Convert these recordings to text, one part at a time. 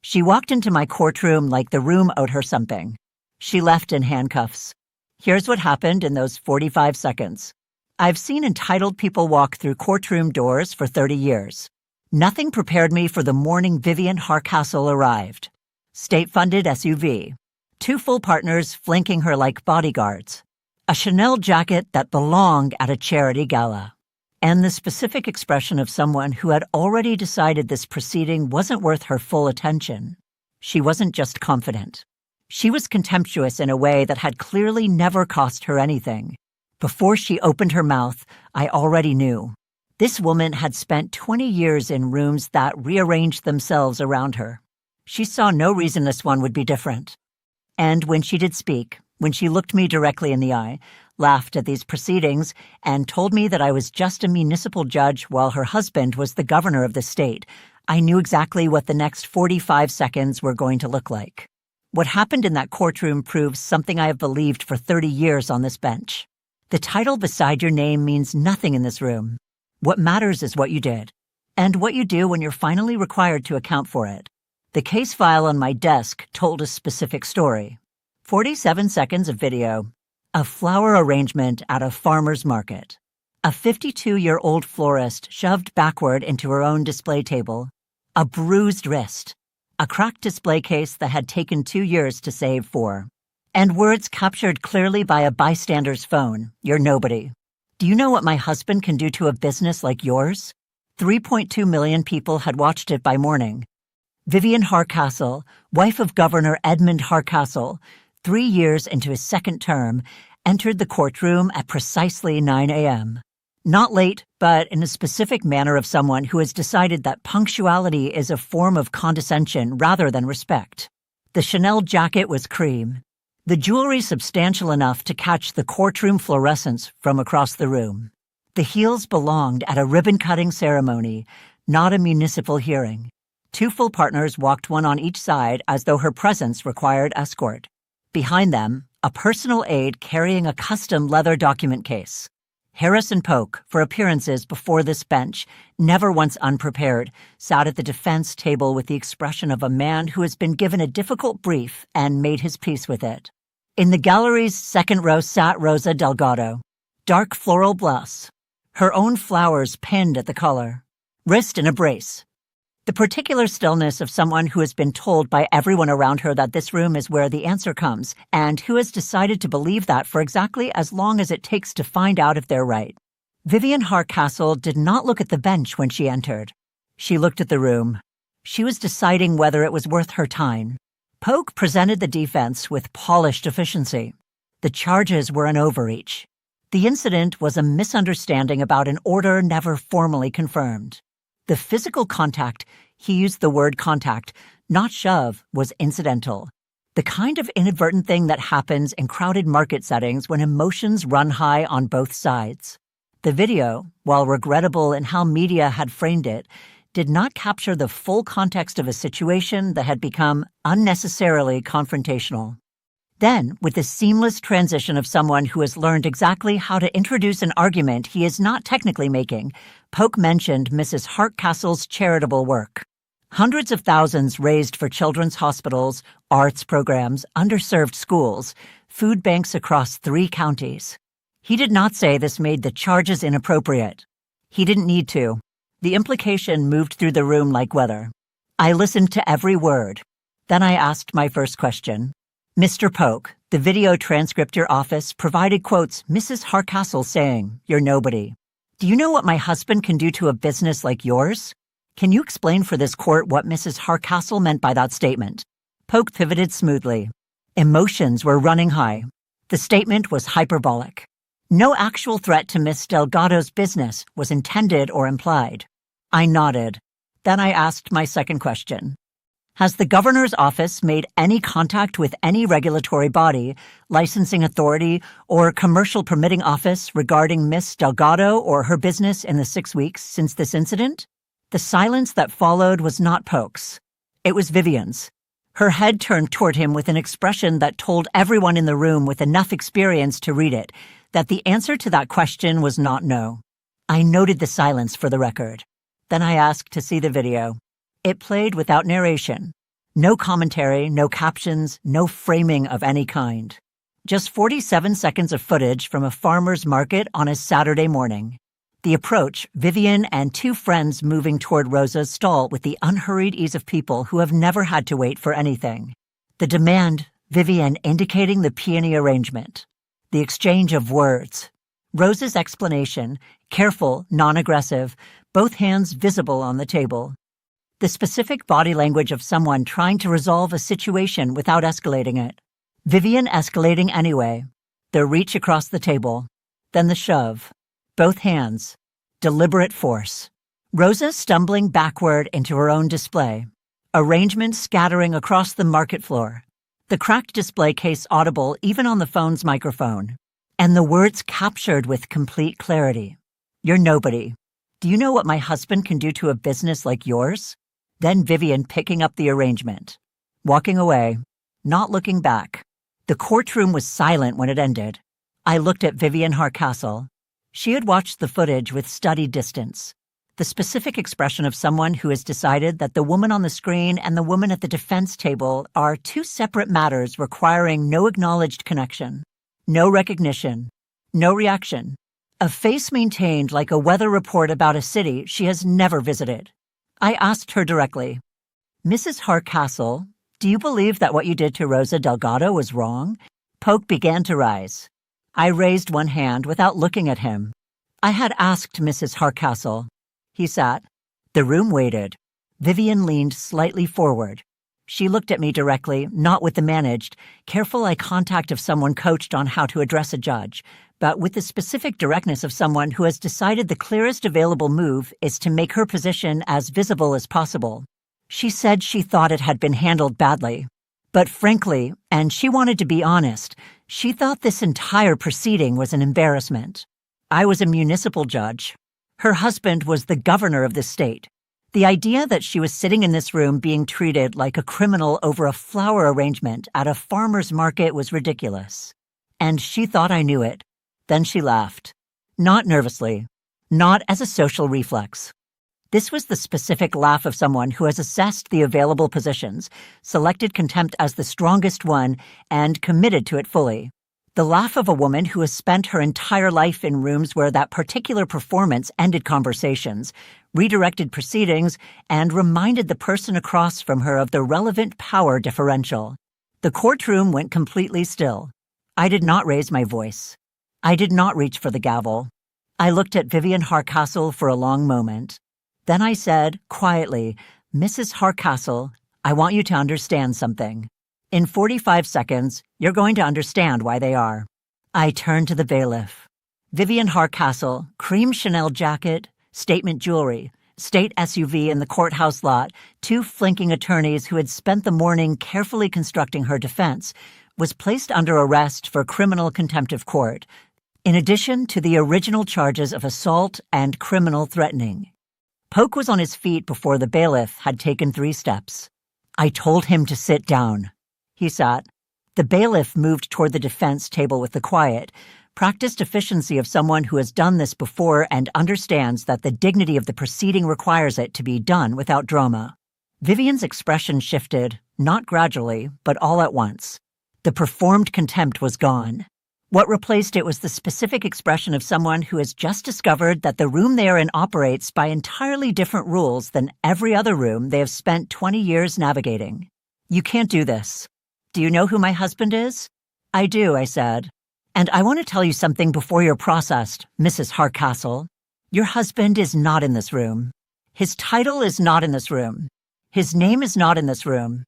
She walked into my courtroom like the room owed her something. She left in handcuffs. Here's what happened in those 45 seconds. I've seen entitled people walk through courtroom doors for 30 years. Nothing prepared me for the morning Vivian Hardcastle arrived. State-funded SUV. 2 full partners flanking her like bodyguards. A Chanel jacket that belonged at a charity gala. And the specific expression of someone who had already decided this proceeding wasn't worth her full attention. She wasn't just confident. She was contemptuous in a way that had clearly never cost her anything. Before she opened her mouth, I already knew. This woman had spent 20 years in rooms that rearranged themselves around her. She saw no reason this one would be different. And when she did speak, when she looked me directly in the eye, laughed at these proceedings, and told me that I was just a municipal judge while her husband was the governor of the state, I knew exactly what the next 45 seconds were going to look like. What happened in that courtroom proves something I have believed for 30 years on this bench. The title beside your name means nothing in this room. What matters is what you did, and what you do when you're finally required to account for it. The case file on my desk told a specific story. 47 seconds of video. A flower arrangement at a farmer's market. A 52-year-old florist shoved backward into her own display table. A bruised wrist. A cracked display case that had taken 2 years to save 4. And words captured clearly by a bystander's phone. You're nobody. Do you know what my husband can do to a business like yours? 3.2 million people had watched it by morning. Vivian Hardcastle, wife of Governor Edmund Hardcastle, 3 years into his second term, entered the courtroom at precisely 9 a.m. Not late, but in a specific manner of someone who has decided that punctuality is a form of condescension rather than respect. The Chanel jacket was cream. The jewelry substantial enough to catch the courtroom fluorescence from across the room. The heels belonged at a ribbon-cutting ceremony, not a municipal hearing. 2 full partners walked one on each side as though her presence required escort. Behind them, a personal aide carrying a custom leather document case. Harrison Polk, for appearances before this bench, never once unprepared, sat at the defense table with the expression of a man who has been given a difficult brief and made his peace with it. In the gallery's second row sat Rosa Delgado. Dark floral blouse. Her own flowers pinned at the collar. Wrist in a brace. The particular stillness of someone who has been told by everyone around her that this room is where the answer comes, and who has decided to believe that for exactly as long as it takes to find out if they're right. Vivian Hardcastle did not look at the bench when she entered. She looked at the room. She was deciding whether it was worth her time. Polk presented the defense with polished efficiency. The charges were an overreach. The incident was a misunderstanding about an order never formally confirmed. The physical contact, he used the word contact, not shove, was incidental. The kind of inadvertent thing that happens in crowded market settings when emotions run high on both sides. The video, while regrettable in how media had framed it, did not capture the full context of a situation that had become unnecessarily confrontational. Then, with the seamless transition of someone who has learned exactly how to introduce an argument he is not technically making, Polk mentioned Mrs. Hardcastle's charitable work. Hundreds of thousands raised for children's hospitals, arts programs, underserved schools, food banks across 3 counties. He did not say this made the charges inappropriate. He didn't need to. The implication moved through the room like weather. I listened to every word. Then I asked my first question. Mr. Polk, the video transcript your office provided quotes Mrs. Hardcastle saying, "You're nobody." Do you know what my husband can do to a business like yours? Can you explain for this court what Mrs. Hardcastle meant by that statement? Polk pivoted smoothly. Emotions were running high. The statement was hyperbolic. No actual threat to Miss Delgado's business was intended or implied. I nodded. Then I asked my second question. Has the governor's office made any contact with any regulatory body, licensing authority, or commercial permitting office regarding Miss Delgado or her business in the 6 weeks since this incident? The silence that followed was not Polk's. It was Vivian's. Her head turned toward him with an expression that told everyone in the room with enough experience to read it that the answer to that question was not no. I noted the silence for the record. Then I asked to see the video. It played without narration. No commentary, no captions, no framing of any kind. Just 47 seconds of footage from a farmer's market on a Saturday morning. The approach, Vivian and two friends moving toward Rosa's stall with the unhurried ease of people who have never had to wait for anything. The demand, Vivian indicating the peony arrangement. The exchange of words. Rosa's explanation, careful, non-aggressive, both hands visible on the table. The specific body language of someone trying to resolve a situation without escalating it. Vivian escalating anyway. The reach across the table. Then the shove. Both hands. Deliberate force. Rosa stumbling backward into her own display. Arrangement scattering across the market floor. The cracked display case audible even on the phone's microphone. And the words captured with complete clarity. You're nobody. Do you know what my husband can do to a business like yours? Then Vivian picking up the arrangement. Walking away. Not looking back. The courtroom was silent when it ended. I looked at Vivian Hardcastle. She had watched the footage with studied distance. The specific expression of someone who has decided that the woman on the screen and the woman at the defense table are two separate matters requiring no acknowledged connection, no recognition, no reaction. A face maintained like a weather report about a city she has never visited. I asked her directly, Mrs. Hardcastle, do you believe that what you did to Rosa Delgado was wrong? Polk began to rise. I raised one hand without looking at him. I had asked Mrs. Hardcastle. He sat. The room waited. Vivian leaned slightly forward. She looked at me directly, not with the managed, careful eye contact of someone coached on how to address a judge, but with the specific directness of someone who has decided the clearest available move is to make her position as visible as possible. She said she thought it had been handled badly. But frankly, and she wanted to be honest, she thought this entire proceeding was an embarrassment. I was a municipal judge. Her husband was the governor of the state. The idea that she was sitting in this room being treated like a criminal over a flower arrangement at a farmer's market was ridiculous. And she thought I knew it. Then she laughed. Not nervously. Not as a social reflex. This was the specific laugh of someone who has assessed the available positions, selected contempt as the strongest one, and committed to it fully. The laugh of a woman who has spent her entire life in rooms where that particular performance ended conversations, redirected proceedings, and reminded the person across from her of the relevant power differential. The courtroom went completely still. I did not raise my voice. I did not reach for the gavel. I looked at Vivian Hardcastle for a long moment. Then I said, quietly, Mrs. Hardcastle, I want you to understand something. In 45 seconds, you're going to understand why they are. I turned to the bailiff. Vivian Hardcastle, cream Chanel jacket, statement jewelry, state SUV in the courthouse lot, two flanking attorneys who had spent the morning carefully constructing her defense, was placed under arrest for criminal contempt of court, in addition to the original charges of assault and criminal threatening. Polk was on his feet before the bailiff had taken 3 steps. I told him to sit down. He sat. The bailiff moved toward the defense table with the quiet, practiced efficiency of someone who has done this before and understands that the dignity of the proceeding requires it to be done without drama. Vivian's expression shifted, not gradually, but all at once. The performed contempt was gone. What replaced it was the specific expression of someone who has just discovered that the room they are in operates by entirely different rules than every other room they have spent 20 years navigating. You can't do this. Do you know who my husband is? I do, I said. And I want to tell you something before you're processed, Mrs. Hardcastle. Your husband is not in this room. His title is not in this room. His name is not in this room.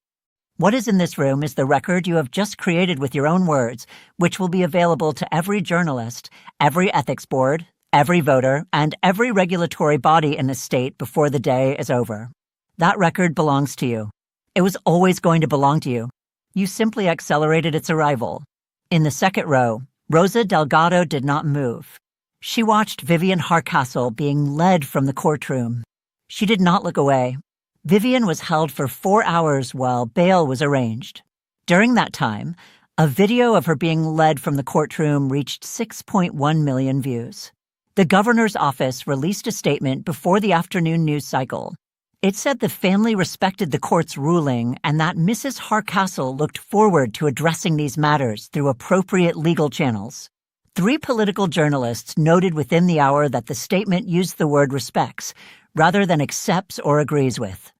What is in this room is the record you have just created with your own words, which will be available to every journalist, every ethics board, every voter, and every regulatory body in the state before the day is over. That record belongs to you. It was always going to belong to you. You simply accelerated its arrival. In the second row, Rosa Delgado did not move. She watched Vivian Hardcastle being led from the courtroom. She did not look away. Vivian was held for 4 hours while bail was arranged. During that time, a video of her being led from the courtroom reached 6.1 million views. The governor's office released a statement before the afternoon news cycle. It said the family respected the court's ruling and that Mrs. Hardcastle looked forward to addressing these matters through appropriate legal channels. 3 political journalists noted within the hour that the statement used the word respects rather than accepts or agrees with.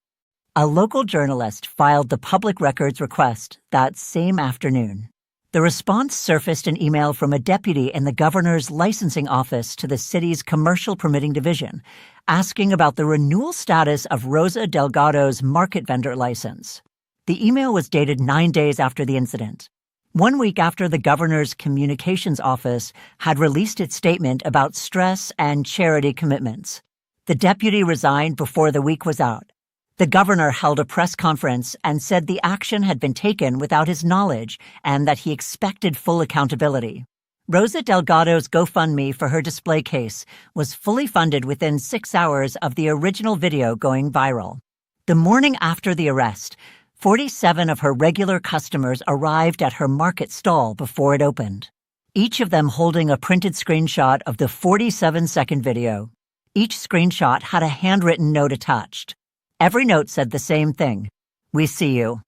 A local journalist filed the public records request that same afternoon. The response surfaced an email from a deputy in the governor's licensing office to the city's commercial permitting division, asking about the renewal status of Rosa Delgado's market vendor license. The email was dated 9 days after the incident, 1 week after the governor's communications office had released its statement about stress and charity commitments. The deputy resigned before the week was out. The governor held a press conference and said the action had been taken without his knowledge and that he expected full accountability. Rosa Delgado's GoFundMe for her display case was fully funded within 6 hours of the original video going viral. The morning after the arrest, 47 of her regular customers arrived at her market stall before it opened, each of them holding a printed screenshot of the 47-second video. Each screenshot had a handwritten note attached. Every note said the same thing. We see you.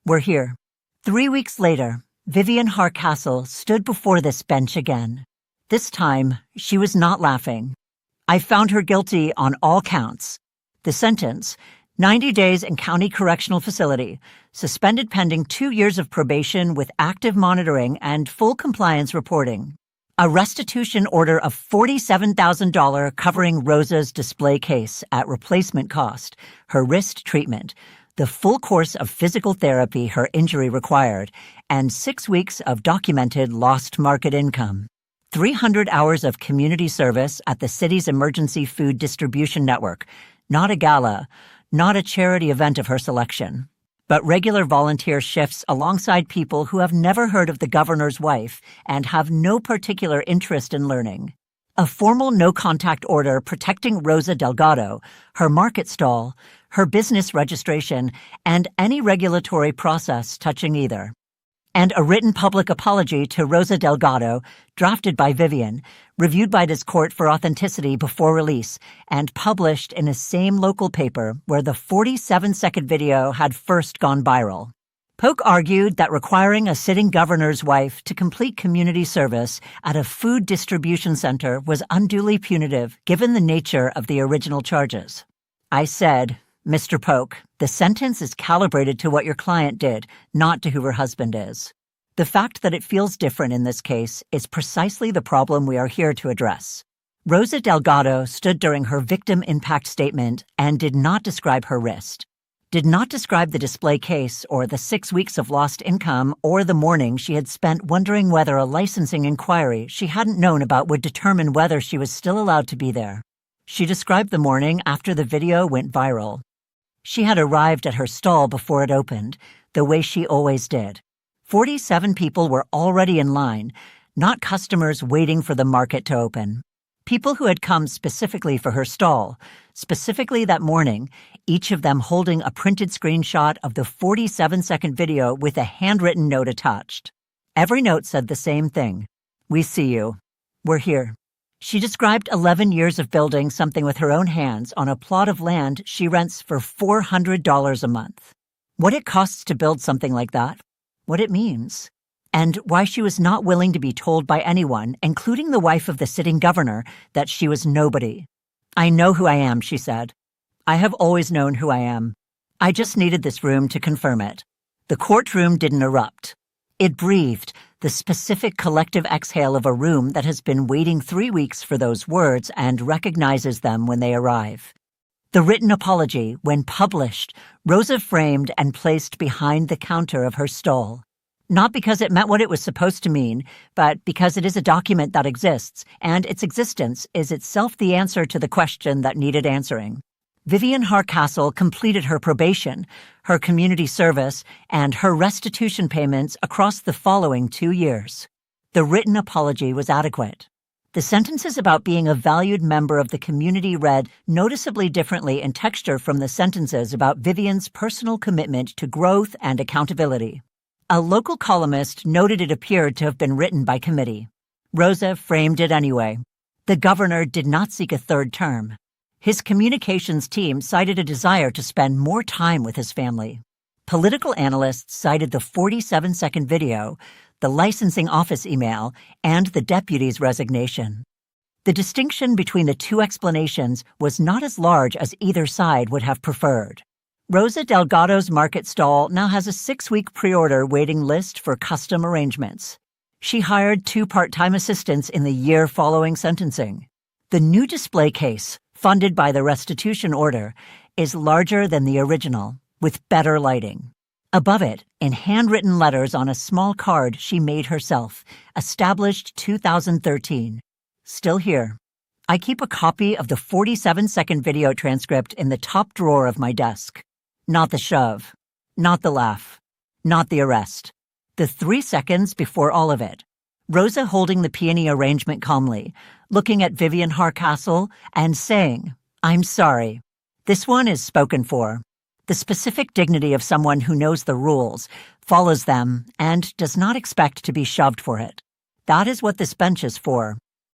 We're here. 3 weeks later, Vivian Hardcastle stood before this bench again. This time, she was not laughing. I found her guilty on all counts. The sentence, 90 days in county correctional facility, suspended pending 2 years of probation with active monitoring and full compliance reporting. A restitution order of $47,000 covering Rosa's display case at replacement cost, her wrist treatment, the full course of physical therapy her injury required, and 6 weeks of documented lost market income. 300 hours of community service at the city's emergency food distribution network, not a gala, not a charity event of her selection, but regular volunteer shifts alongside people who have never heard of the governor's wife and have no particular interest in learning. A formal no-contact order protecting Rosa Delgado, her market stall, her business registration, and any regulatory process touching either. And a written public apology to Rosa Delgado, drafted by Vivian, reviewed by this court for authenticity before release, and published in a same local paper where the 47-second video had first gone viral. Polk argued that requiring a sitting governor's wife to complete community service at a food distribution center was unduly punitive given the nature of the original charges. I said, Mr. Polk, the sentence is calibrated to what your client did, not to who her husband is. The fact that it feels different in this case is precisely the problem we are here to address. Rosa Delgado stood during her victim impact statement and did not describe her wrist, did not describe the display case or the 6 weeks of lost income or the morning she had spent wondering whether a licensing inquiry she hadn't known about would determine whether she was still allowed to be there. She described the morning after the video went viral. She had arrived at her stall before it opened, the way she always did. 47 people were already in line, not customers waiting for the market to open. People who had come specifically for her stall, specifically that morning, each of them holding a printed screenshot of the 47-second video with a handwritten note attached. Every note said the same thing. We see you. We're here. She described 11 years of building something with her own hands on a plot of land she rents for $400 a month. What it costs to build something like that, what it means, and why she was not willing to be told by anyone, including the wife of the sitting governor, that she was nobody. I know who I am, she said. I have always known who I am. I just needed this room to confirm it. The courtroom didn't erupt. It breathed, the specific collective exhale of a room that has been waiting 3 weeks for those words and recognizes them when they arrive. The written apology, when published, Rosa framed and placed behind the counter of her stall. Not because it meant what it was supposed to mean, but because it is a document that exists, and its existence is itself the answer to the question that needed answering. Vivian Hardcastle completed her probation, her community service, and her restitution payments across the following 2 years. The written apology was adequate. The sentences about being a valued member of the community read noticeably differently in texture from the sentences about Vivian's personal commitment to growth and accountability. A local columnist noted it appeared to have been written by committee. Rosa framed it anyway. The governor did not seek a third term. His communications team cited a desire to spend more time with his family. Political analysts cited the 47-second video, the licensing office email, and the deputy's resignation. The distinction between the two explanations was not as large as either side would have preferred. Rosa Delgado's market stall now has a 6-week pre-order waiting list for custom arrangements. She hired 2 part-time assistants in the year following sentencing. The new display case, funded by the restitution order, is larger than the original, with better lighting. Above it, in handwritten letters on a small card she made herself, established 2013. Still here. I keep a copy of the 47-second video transcript in the top drawer of my desk. Not the shove. Not the laugh. Not the arrest. The 3 seconds before all of it. Rosa holding the peony arrangement calmly, looking at Vivian Hardcastle and saying, "I'm sorry. This one is spoken for." The specific dignity of someone who knows the rules, follows them, and does not expect to be shoved for it. That is what this bench is for.